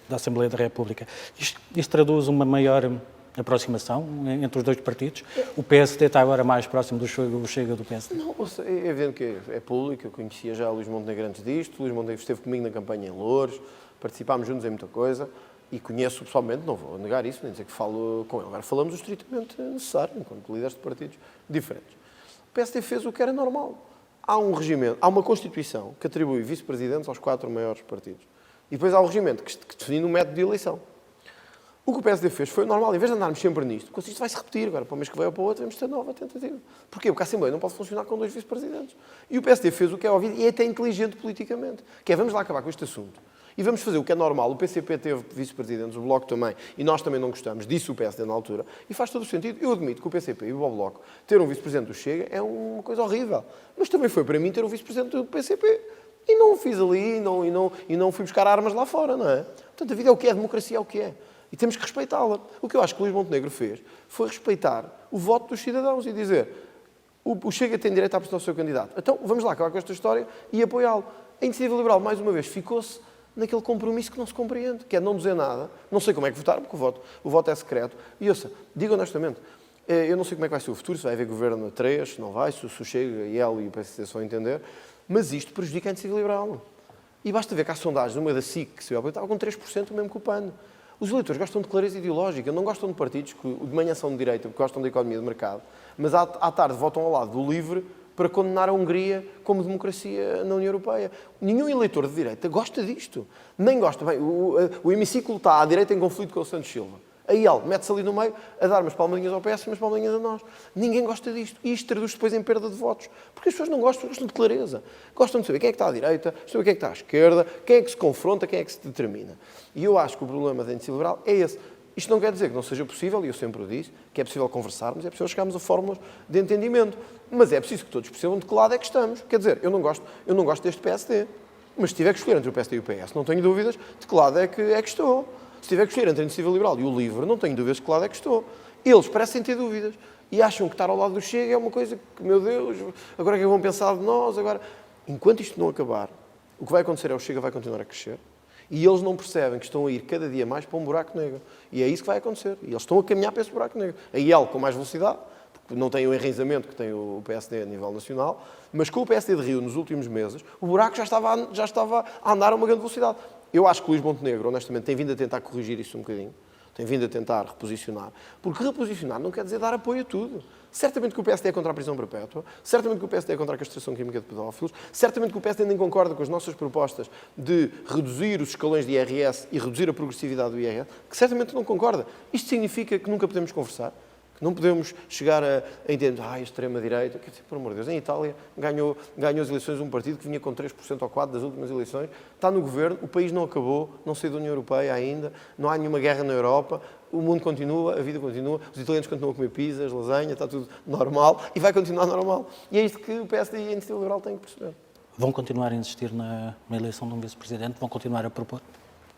da Assembleia da República. Isto traduz uma maior aproximação entre os dois partidos? O PSD está agora mais próximo do Chega do PSD? Não, é evidente que é público, eu conhecia já o Luís Montenegro antes disto, o Luís Montenegro esteve comigo na campanha em Loures, participámos juntos em muita coisa e conheço pessoalmente, não vou negar isso, nem dizer que falo com ele. Agora falamos o estritamente necessário, enquanto líderes de partidos diferentes. O PSD fez o que era normal. Há um regimento, há uma Constituição que atribui vice-presidentes aos 4 maiores partidos. E depois há o regimento que define um método de eleição. O que o PSD fez foi normal, em vez de andarmos sempre nisto, porque isto vai se repetir agora, para o mês que vem ou para o outro, vamos ter nova tentativa. Porquê? Porque a Assembleia não pode funcionar com 2 vice-presidentes. E o PSD fez o que é óbvio e é até inteligente politicamente, que é vamos lá acabar com este assunto. E vamos fazer o que é normal. O PCP teve vice-presidentes, o Bloco também, e nós também não gostamos, disse o PSD na altura, e faz todo o sentido. Eu admito que o PCP e o Bloco ter um vice-presidente do Chega é uma coisa horrível. Mas também foi para mim ter um vice-presidente do PCP. E não o fiz ali, e não fui buscar armas lá fora, não é? Portanto, a vida é o que é, a democracia é o que é. E temos que respeitá-la. O que eu acho que o Luís Montenegro fez foi respeitar o voto dos cidadãos e dizer o Chega tem direito a apresentar o seu candidato. Então, vamos lá acabar com esta história e apoiá-lo. A Iniciativa Liberal, mais uma vez, ficou-se naquele compromisso que não se compreende, que é não dizer nada. Não sei como é que votar, porque o voto é secreto. E ouça, digo honestamente, eu não sei como é que vai ser o futuro, se vai haver governo a 3, se não vai, se o Chega e ele e o PSD só entender, mas isto prejudica a Iniciativa Liberal. E basta ver que há sondagens, uma da SIC, que se estava com 3%, o mesmo que o PAN. Os eleitores gostam de clareza ideológica, não gostam de partidos que de manhã são de direita, porque gostam da economia de mercado, mas à tarde votam ao lado do LIVRE para condenar a Hungria como democracia na União Europeia. Nenhum eleitor de direita gosta disto. Nem gosta. Bem, o hemiciclo está à direita em conflito com o Santos Silva. Aí ele mete-se ali no meio a dar umas palmadinhas ao PS e umas palmadinhas a nós. Ninguém gosta disto. E isto traduz depois em perda de votos. Porque as pessoas não gostam de clareza. Gostam de saber quem é que está à direita, de saber quem é que está à esquerda, quem é que se confronta, quem é que se determina. E eu acho que o problema da Iniciativa Liberal é esse. Isto não quer dizer que não seja possível, e eu sempre o disse, que é possível conversarmos, é possível chegarmos a fórmulas de entendimento. Mas é preciso que todos percebam de que lado é que estamos. Quer dizer, eu não gosto deste PSD. Mas se tiver que escolher entre o PSD e o PS, não tenho dúvidas de que lado é que estou. Se tiver que escolher entre a Iniciativa Liberal e o LIVRE, não tenho dúvidas de que lado é que estou. Eles parecem ter dúvidas. E acham que estar ao lado do Chega é uma coisa que, meu Deus, agora é que vão pensar de nós? Agora, enquanto isto não acabar, o que vai acontecer é o Chega vai continuar a crescer. E eles não percebem que estão a ir cada dia mais para um buraco negro. E é isso que vai acontecer. E eles estão a caminhar para esse buraco negro. A IEL com mais velocidade, porque não tem o enraizamento que tem o PSD a nível nacional, mas com o PSD de Rio nos últimos meses, o buraco já estava a andar a uma grande velocidade. Eu acho que o Luís Montenegro, honestamente, tem vindo a tentar corrigir isso um bocadinho. Tem vindo a tentar reposicionar. Porque reposicionar não quer dizer dar apoio a tudo. Certamente que o PSD é contra a prisão perpétua, certamente que o PSD é contra a castração química de pedófilos, certamente que o PSD nem concorda com as nossas propostas de reduzir os escalões de IRS e reduzir a progressividade do IRS, que certamente não concorda. Isto significa que nunca podemos conversar? Que não podemos chegar a entender, a extrema-direita, quer dizer, por amor de Deus, em Itália ganhou as eleições um partido que vinha com 3% ou 4% das últimas eleições, está no governo, o país não acabou, não saiu da União Europeia ainda, não há nenhuma guerra na Europa, o mundo continua, a vida continua, os italianos continuam a comer pizzas, lasanha, está tudo normal e vai continuar normal. E é isto que o PSD e a Iniciativa Liberal têm que perceber. Vão continuar a insistir na eleição de um vice-presidente? Vão continuar a propor?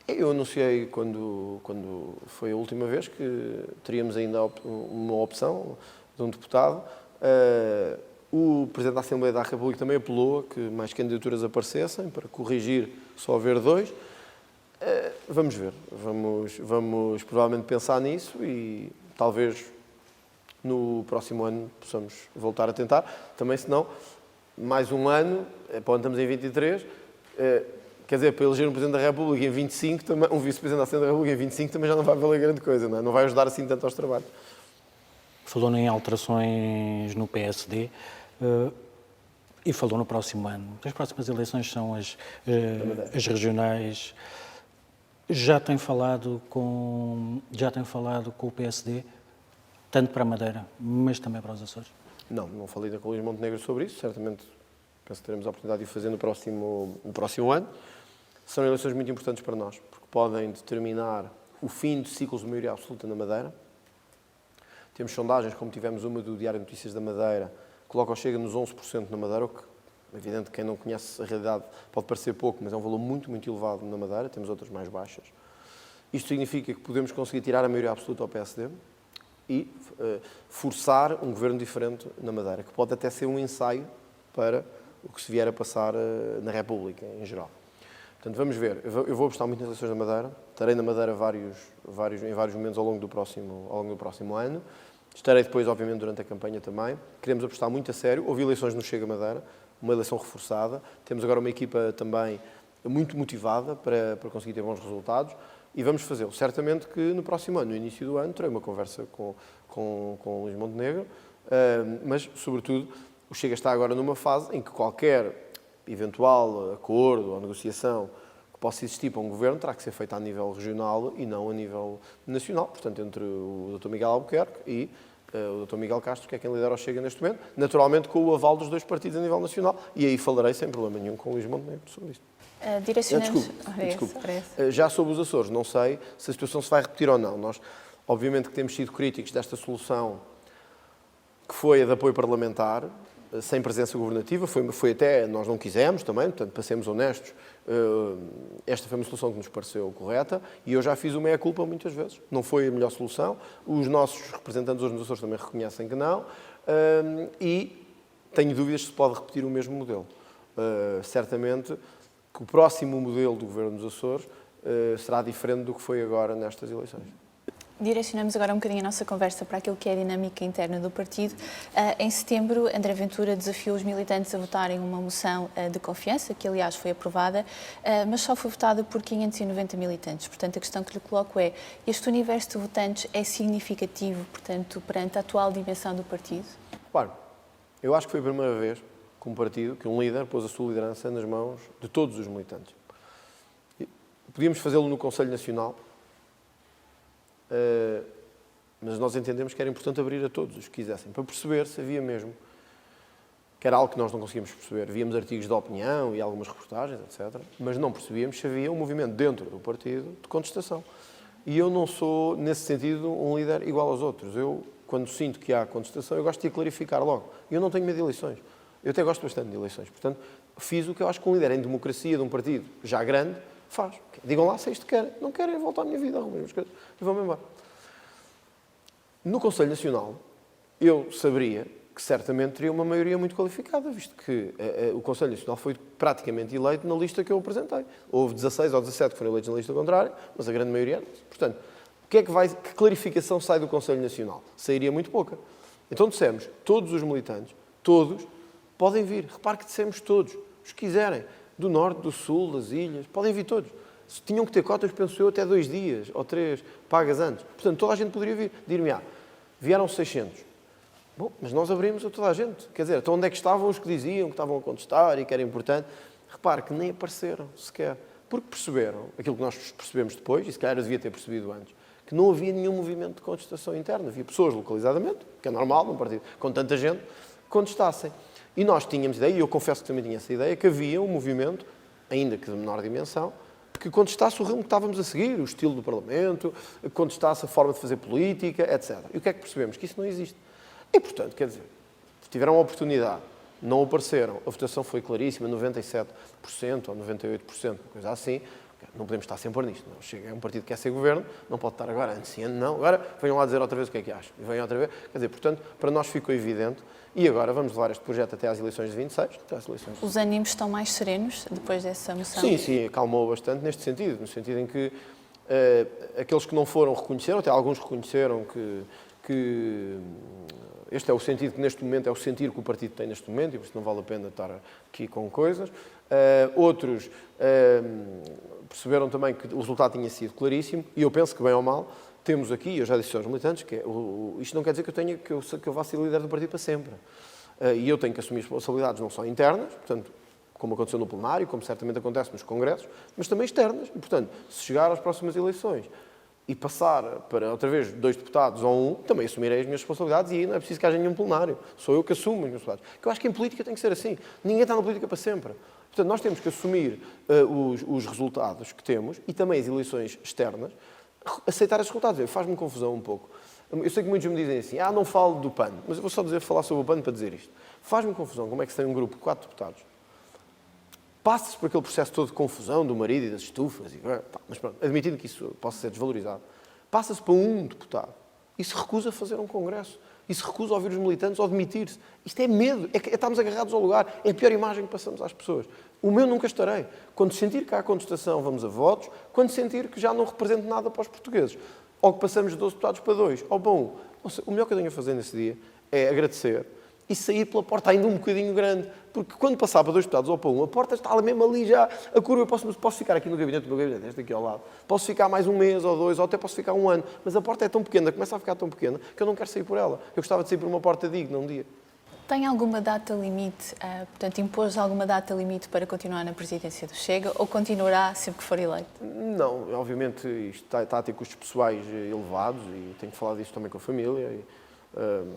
Eu anunciei, quando foi a última vez, que teríamos ainda uma opção de um deputado. O Presidente da Assembleia da República também apelou a que mais candidaturas aparecessem, para corrigir só haver 2. Vamos ver. Vamos provavelmente pensar nisso e talvez no próximo ano possamos voltar a tentar. Também, se não, mais um ano, quando estamos em 23... Quer dizer, para eleger um Presidente da República em 25, também, um Vice-Presidente da Assembleia da República em 25 também já não vai valer grande coisa, não é? Não vai ajudar assim tanto aos trabalhos. Falou em alterações no PSD e falou no próximo ano. As próximas eleições são as regionais. Já tem falado com o PSD, tanto para a Madeira, mas também para os Açores? Não falei com o Luís Montenegro sobre isso, certamente penso que teremos a oportunidade de o fazer no próximo ano. São eleições muito importantes para nós, porque podem determinar o fim de ciclos de maioria absoluta na Madeira. Temos sondagens, como tivemos uma do Diário de Notícias da Madeira, que coloca o Chega nos 11% na Madeira, o que, é evidente, quem não conhece a realidade pode parecer pouco, mas é um valor muito, muito elevado na Madeira. Temos outras mais baixas. Isto significa que podemos conseguir tirar a maioria absoluta ao PSD e forçar um governo diferente na Madeira, que pode até ser um ensaio para o que se vier a passar na República, em geral. Portanto, vamos ver. Eu vou apostar muito nas eleições da Madeira. Estarei na Madeira em vários momentos ao longo do próximo ano. Estarei depois, obviamente, durante a campanha também. Queremos apostar muito a sério. Houve eleições no Chega Madeira, uma eleição reforçada. Temos agora uma equipa também muito motivada para conseguir ter bons resultados. E vamos fazê-lo. Certamente que no próximo ano, no início do ano, terei uma conversa com o Luís Montenegro. Mas, sobretudo, o Chega está agora numa fase em que qualquer eventual acordo ou negociação que possa existir para um governo terá que ser feita a nível regional e não a nível nacional. Portanto, entre o Dr. Miguel Albuquerque e o Dr. Miguel Castro, que é quem lidera o Chega neste momento, naturalmente com o aval dos 2 partidos a nível nacional. E aí falarei sem problema nenhum com o Luís Montenegro sobre isto. Direcionamos... Desculpe. Já sobre os Açores, não sei se a situação se vai repetir ou não. Nós, obviamente, que temos sido críticos desta solução que foi a de apoio parlamentar, sem presença governativa, foi até, nós não quisemos também, portanto, para sermos honestos, esta foi uma solução que nos pareceu correta e eu já fiz o meia-culpa muitas vezes. Não foi a melhor solução, os nossos representantes hoje nos Açores também reconhecem que não e tenho dúvidas se pode repetir o mesmo modelo. Certamente que o próximo modelo do Governo dos Açores será diferente do que foi agora nestas eleições. Direcionamos agora um bocadinho a nossa conversa para aquilo que é a dinâmica interna do partido. Em setembro, André Ventura desafiou os militantes a votarem uma moção de confiança, que aliás foi aprovada, mas só foi votada por 590 militantes. Portanto, a questão que lhe coloco é, este universo de votantes é significativo, portanto, perante a atual dimensão do partido? Claro, eu acho que foi a primeira vez que um partido, que um líder, pôs a sua liderança nas mãos de todos os militantes. Podíamos fazê-lo no Conselho Nacional, mas nós entendemos que era importante abrir a todos os que quisessem, para perceber se havia mesmo, que era algo que nós não conseguíamos perceber. Víamos artigos de opinião e algumas reportagens, etc., mas não percebíamos se havia um movimento dentro do partido de contestação. E eu não sou, nesse sentido, um líder igual aos outros. Eu, quando sinto que há contestação, eu gosto de clarificar logo. Eu não tenho medo de eleições. Eu até gosto bastante de eleições. Portanto, fiz o que eu acho que um líder em democracia de um partido já grande faz. Digam lá se isto querem. Não querem, voltar à minha vida, arrumem as coisas e vão-me embora. No Conselho Nacional, eu saberia que certamente teria uma maioria muito qualificada, visto que o Conselho Nacional foi praticamente eleito na lista que eu apresentei. Houve 16 ou 17 que foram eleitos na lista contrária, mas a grande maioria não. Portanto, que clarificação sai do Conselho Nacional? Sairia muito pouca. Então dissemos, todos os militantes, todos, podem vir. Repare que dissemos todos, os que quiserem. Do Norte, do Sul, das Ilhas, podem vir todos. Tinham que ter cotas, penso eu, até 2 dias ou 3 pagas antes. Portanto, toda a gente poderia vir. Dir-me, vieram 600. Bom, mas nós abrimos a toda a gente. Quer dizer, então onde é que estavam os que diziam que estavam a contestar e que era importante? Repare que nem apareceram sequer. Porque perceberam, aquilo que nós percebemos depois, e se calhar eu devia ter percebido antes, que não havia nenhum movimento de contestação interna. Havia pessoas localizadamente, que é normal num partido com tanta gente, que contestassem. E nós tínhamos ideia, e eu confesso que também tinha essa ideia, que havia um movimento, ainda que de menor dimensão, que contestasse o rumo que estávamos a seguir, o estilo do Parlamento, que contestasse a forma de fazer política, etc. E o que é que percebemos? Que isso não existe. E, portanto, quer dizer, tiveram a oportunidade, não apareceram, a votação foi claríssima, 97% ou 98%, uma coisa assim. Não podemos estar sempre nisto. Não. Chega, é um partido que quer ser governo, não pode estar agora, antes sim, não. Agora venham lá dizer outra vez o que é que acham. E venham outra vez. Quer dizer, portanto, para nós ficou evidente. E agora vamos levar este projeto até às eleições de 26. Até às eleições. Os ânimos estão mais serenos depois dessa moção? Sim, acalmou bastante neste sentido. No sentido em que aqueles que não foram reconheceram, até alguns reconheceram que este é o sentido que neste momento é o sentir que o partido tem neste momento e por isso não vale a pena estar aqui com coisas. Outros perceberam também que o resultado tinha sido claríssimo e eu penso que, bem ou mal, temos aqui, eu já disse aos militantes, que isto não quer dizer que eu vá ser líder do partido para sempre. E eu tenho que assumir responsabilidades não só internas, portanto, como aconteceu no plenário, como certamente acontece nos congressos, mas também externas. E, portanto, se chegar às próximas eleições e passar para, outra vez, 2 deputados ou 1, também assumirei as minhas responsabilidades e aí não é preciso que haja nenhum plenário. Sou eu que assumo as minhas responsabilidades. Porque eu acho que em política tem que ser assim. Ninguém está na política para sempre. Portanto, nós temos que assumir os resultados que temos e também as eleições externas, aceitar esses resultados. Faz-me confusão um pouco. Eu sei que muitos me dizem assim, não falo do PAN, mas eu vou só falar sobre o PAN para dizer isto. Faz-me confusão como é que se tem um grupo de 4 deputados, passa-se por aquele processo todo de confusão do marido e das estufas, mas pronto, admitindo que isso possa ser desvalorizado, passa-se para um deputado e se recusa a fazer um congresso, e se recusa a ouvir os militantes ou demitir-se. Isto é medo, é estarmos agarrados ao lugar, é a pior imagem que passamos às pessoas. O meu nunca estarei. Quando sentir que há contestação, vamos a votos, quando sentir que já não represento nada para os portugueses, ou que passamos de 12 deputados para 2, ou bom, o melhor que eu tenho a fazer nesse dia é agradecer e sair pela porta ainda um bocadinho grande, porque quando passar para 2 deputados ou para 1, a porta está mesmo ali já, a curva, eu posso ficar aqui no gabinete, do meu gabinete, este aqui ao lado, posso ficar mais 1 mês ou 2, ou até posso ficar 1 ano, mas a porta é tão pequena, começa a ficar tão pequena, que eu não quero sair por ela. Eu gostava de sair por uma porta digna um dia. Tem alguma data limite, portanto, impôs alguma data limite para continuar na presidência do Chega ou continuará sempre que for eleito? Não, obviamente isto está a ter custos pessoais elevados e tenho que falar disso também com a família. E,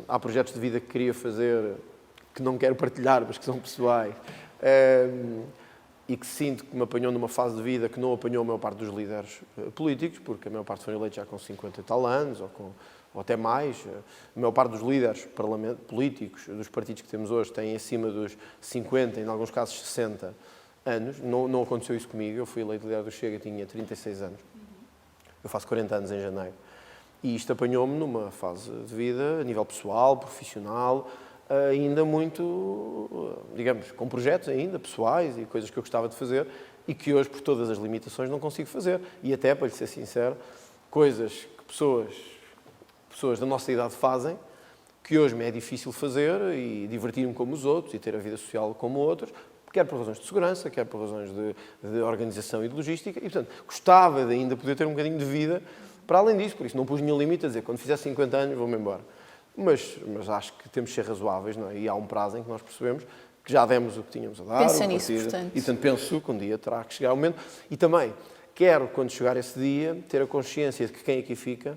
há projetos de vida que queria fazer, que não quero partilhar, mas que são pessoais. e que sinto que me apanhou numa fase de vida que não apanhou a maior parte dos líderes políticos, porque a maior parte foram eleitos já com 50 e tal anos, ou até mais. A maior parte dos líderes políticos dos partidos que temos hoje têm acima dos 50, em alguns casos 60 anos. Não aconteceu isso comigo. Eu fui eleito líder do Chega, tinha 36 anos. Eu faço 40 anos em janeiro. E isto apanhou-me numa fase de vida, a nível pessoal, profissional, ainda muito, digamos, com projetos ainda pessoais e coisas que eu gostava de fazer e que hoje, por todas as limitações, não consigo fazer. E até, para lhe ser sincero, coisas que pessoas da nossa idade fazem, que hoje me é difícil fazer e divertir-me como os outros e ter a vida social como outros, quer por razões de segurança, quer por razões de organização e de logística, e, portanto, gostava de ainda poder ter um bocadinho de vida para além disso, por isso não pus nenhum limite a dizer, quando fizer 50 anos vou-me embora. Mas acho que temos de ser razoáveis, não é? E há um prazo em que nós percebemos que já demos o que tínhamos a dar. Pensa nisso, portanto. E, portanto, penso que um dia terá que chegar o momento. E também quero, quando chegar esse dia, ter a consciência de que quem aqui fica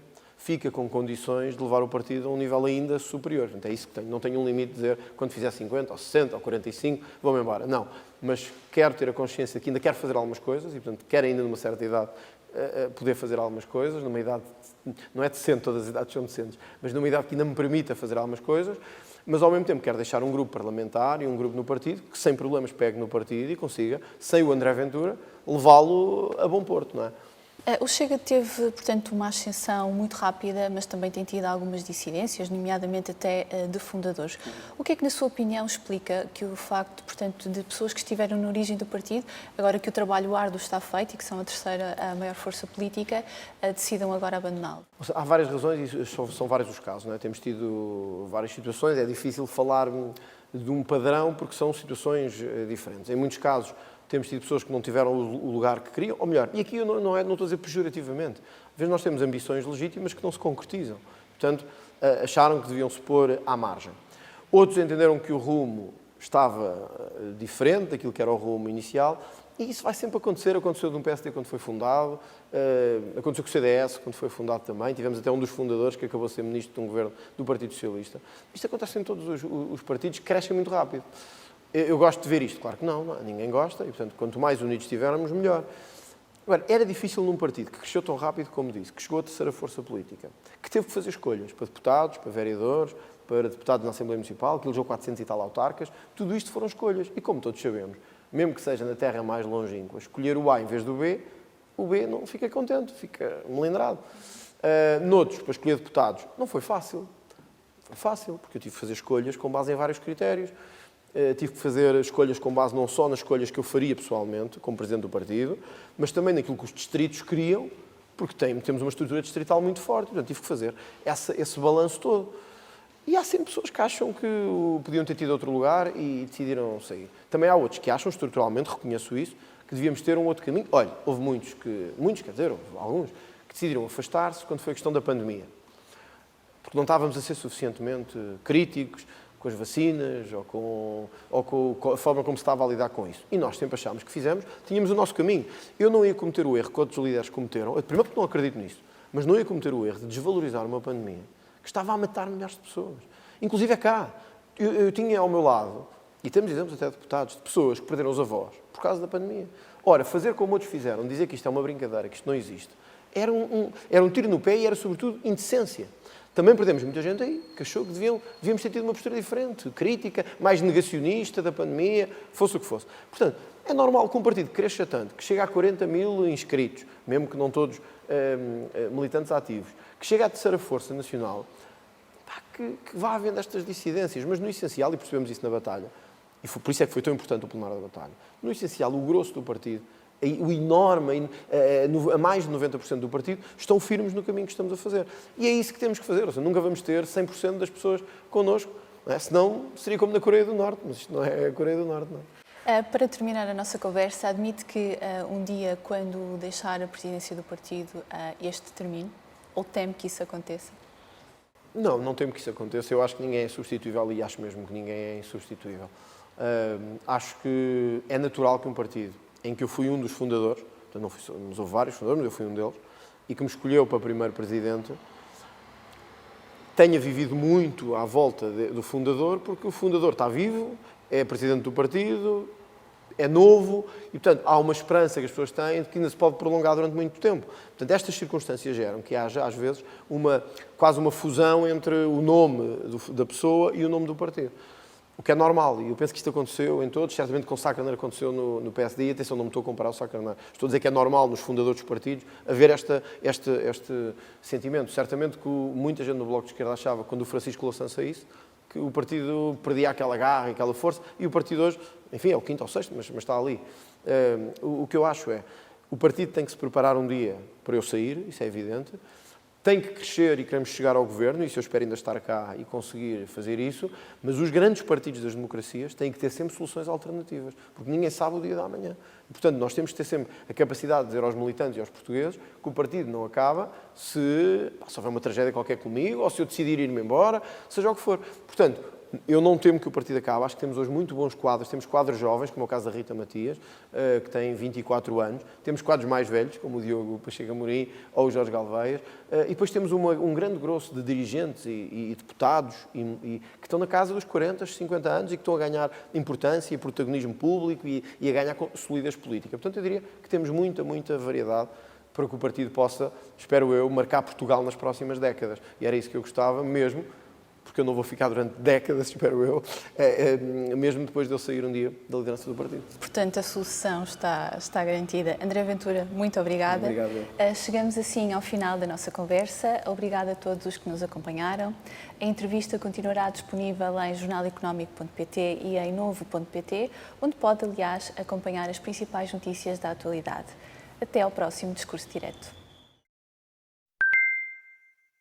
com condições de levar o partido a um nível ainda superior. Portanto, é isso que tenho. Não tenho um limite de dizer, quando fizer 50, ou 60, ou 45, vou-me embora. Não. Mas quero ter a consciência de que ainda quero fazer algumas coisas e, portanto, quero ainda numa certa idade poder fazer algumas coisas, numa idade, não é decente, todas as idades são decentes, mas numa idade que ainda me permita fazer algumas coisas, mas ao mesmo tempo quero deixar um grupo parlamentar e um grupo no partido que sem problemas pegue no partido e consiga, sem o André Ventura, levá-lo a bom porto, não é? O Chega teve, portanto, uma ascensão muito rápida, mas também tem tido algumas dissidências, nomeadamente até de fundadores. O que é que, na sua opinião, explica que o facto, portanto, de pessoas que estiveram na origem do partido, agora que o trabalho árduo está feito e que são a maior força política, decidam agora abandoná-lo? Há várias razões e são vários os casos, não é? Temos tido várias situações, é difícil falar de um padrão porque são situações diferentes. Em muitos casos, temos tido pessoas que não tiveram o lugar que queriam, ou melhor, e aqui eu não estou a dizer pejorativamente, às vezes nós temos ambições legítimas que não se concretizam. Portanto, acharam que deviam se pôr à margem. Outros entenderam que o rumo estava diferente daquilo que era o rumo inicial, e isso vai sempre acontecer. Aconteceu no PSD quando foi fundado, aconteceu com o CDS quando foi fundado também, tivemos até um dos fundadores que acabou de ser ministro de um governo do Partido Socialista. Isto acontece em todos os partidos que crescem muito rápido. Eu gosto de ver isto, claro que não, ninguém gosta, e portanto, quanto mais unidos estivermos, melhor. Agora, era difícil num partido que cresceu tão rápido como disse, que chegou a terceira força política, que teve que fazer escolhas para deputados, para vereadores, para deputados na Assembleia Municipal, que elegeu 400 e tal autarcas, tudo isto foram escolhas. E como todos sabemos, mesmo que seja na terra mais longínqua, escolher o A em vez do B, o B não fica contente, fica melindrado. Noutros, para escolher deputados, não foi fácil. Foi fácil, porque eu tive que fazer escolhas com base em vários critérios. Tive que fazer escolhas com base não só nas escolhas que eu faria pessoalmente, como Presidente do Partido, mas também naquilo que os distritos queriam, porque temos uma estrutura distrital muito forte, portanto tive que fazer esse balanço todo. E há sempre pessoas que acham que podiam ter tido outro lugar e decidiram sair. Também há outros que acham, estruturalmente, reconheço isso, que devíamos ter um outro caminho. Olha, houve muitos, quer dizer, houve alguns, que decidiram afastar-se quando foi a questão da pandemia. Porque não estávamos a ser suficientemente críticos com as vacinas ou com a forma como se estava a lidar com isso. E nós sempre achámos que tínhamos o nosso caminho. Eu não ia cometer o erro que outros líderes cometeram, primeiro porque não acredito nisso, mas não ia cometer o erro de desvalorizar uma pandemia que estava a matar milhares de pessoas. Inclusive é cá. Eu tinha ao meu lado, e temos exemplos até de deputados, de pessoas que perderam os avós por causa da pandemia. Ora, fazer como outros fizeram, dizer que isto é uma brincadeira, que isto não existe, era um tiro no pé e era, sobretudo, indecência. Também perdemos muita gente aí que achou que devíamos ter tido uma postura diferente, crítica, mais negacionista da pandemia, fosse o que fosse. Portanto, é normal que um partido cresça tanto, que chega a 40 mil inscritos, mesmo que não todos militantes ativos, que chega à terceira força nacional, que vá havendo estas dissidências, mas no essencial, e percebemos isso na batalha, e por isso é que foi tão importante o plenário da batalha, no essencial, o grosso do partido, o enorme, a mais de 90% do partido, estão firmes no caminho que estamos a fazer. E é isso que temos que fazer. Ou seja, nunca vamos ter 100% das pessoas connosco, não é? Senão seria como na Coreia do Norte, mas isto não é a Coreia do Norte, não é? Para terminar a nossa conversa, admite que um dia, quando deixar a presidência do partido, este termine? Ou teme que isso aconteça? Não temo que isso aconteça. Eu acho que ninguém é substituível e acho mesmo que ninguém é insubstituível. Acho que é natural que um partido em que eu fui um dos fundadores, portanto, não fui, mas houve vários fundadores, mas eu fui um deles, e que me escolheu para primeiro presidente, tenha vivido muito à volta do fundador, porque o fundador está vivo, é presidente do partido, é novo e, portanto, há uma esperança que as pessoas têm de que ainda se pode prolongar durante muito tempo. Portanto, estas circunstâncias geram que haja, às vezes, quase uma fusão entre o nome da pessoa e o nome do partido. O que é normal, e eu penso que isto aconteceu em todos, certamente com o Sá Carneiro aconteceu no PSD, e atenção, não me estou a comparar ao Sá Carneiro. Estou a dizer que é normal nos fundadores dos partidos haver este sentimento. Certamente que muita gente no Bloco de Esquerda achava, quando o Francisco Louçã saísse, que o partido perdia aquela garra e aquela força, e o partido hoje, enfim, é o quinto ou sexto, mas está ali. O que eu acho é, o partido tem que se preparar um dia para eu sair, isso é evidente, tem que crescer e queremos chegar ao governo, e isso eu espero ainda estar cá e conseguir fazer isso, mas os grandes partidos das democracias têm que ter sempre soluções alternativas, porque ninguém sabe o dia da manhã. Portanto, nós temos que ter sempre a capacidade de dizer aos militantes e aos portugueses que o partido não acaba se houver uma tragédia qualquer comigo, ou se eu decidir ir-me embora, seja o que for. Portanto, eu não temo que o partido acabe, acho que temos hoje muito bons quadros, temos quadros jovens, como é o caso da Rita Matias, que tem 24 anos, temos quadros mais velhos, como o Diogo Pacheco Amorim ou o Jorge Galveias, e depois temos um grande grosso de dirigentes e deputados que estão na casa dos 40, 50 anos e que estão a ganhar importância e protagonismo público e a ganhar solidez política. Portanto, eu diria que temos muita variedade para que o partido possa, espero eu, marcar Portugal nas próximas décadas. E era isso que eu gostava mesmo, porque eu não vou ficar durante décadas, espero eu, mesmo depois de eu sair um dia da liderança do partido. Portanto, a solução está garantida. André Ventura, muito obrigada. Obrigado. Chegamos assim ao final da nossa conversa. Obrigada a todos os que nos acompanharam. A entrevista continuará disponível em jornaleconómico.pt e em novo.pt, onde pode, aliás, acompanhar as principais notícias da atualidade. Até ao próximo Discurso Direto.